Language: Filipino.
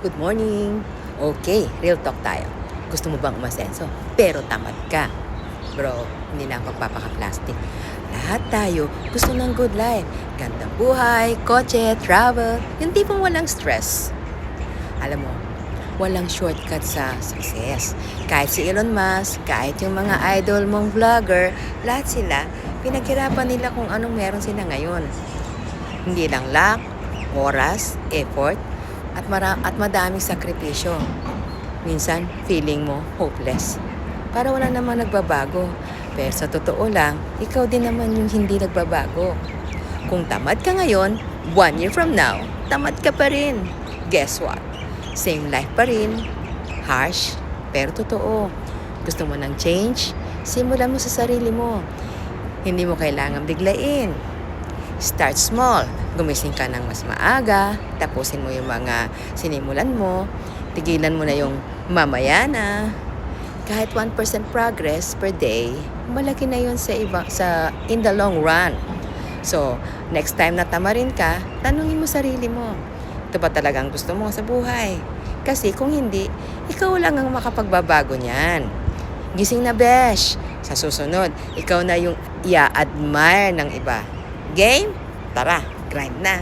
Good morning! Okay, real talk tayo. Gusto mo bang umasenso? Pero tamad ka. Bro, hindi na pagpapaka-plastic. Lahat tayo gusto ng good life. Gandang buhay, kotse, travel, yung tipong walang stress. Alam mo, walang shortcut sa success. Kahit si Elon Musk, kahit yung mga idol mong vlogger, lahat sila, pinaghirapan nila kung anong meron sila ngayon. Hindi lang luck, oras, effort, at madaming sakripisyo. Minsan, feeling mo hopeless. Para wala namang nagbabago. Pero sa totoo lang, ikaw din naman yung hindi nagbabago. Kung tamad ka ngayon, 1 year from now, tamad ka pa rin. Guess what? Same life pa rin. Harsh, pero totoo. Gusto mo ng change? Simulan mo sa sarili mo. Hindi mo kailangan biglain. Start small. Gumising ka ng mas maaga. Tapusin mo yung mga sinimulan mo. Tigilan mo na yung mamaya na. Kahit 1% progress per day, malaki na yun in the long run. So, next time na tamarin ka, tanungin mo sarili mo, ito ba talagang gusto mo sa buhay? Kasi kung hindi, ikaw lang ang makapagbabago niyan. Gising na, besh. Sa susunod, ikaw na yung i-admire ng iba. Game? Tara, grind na.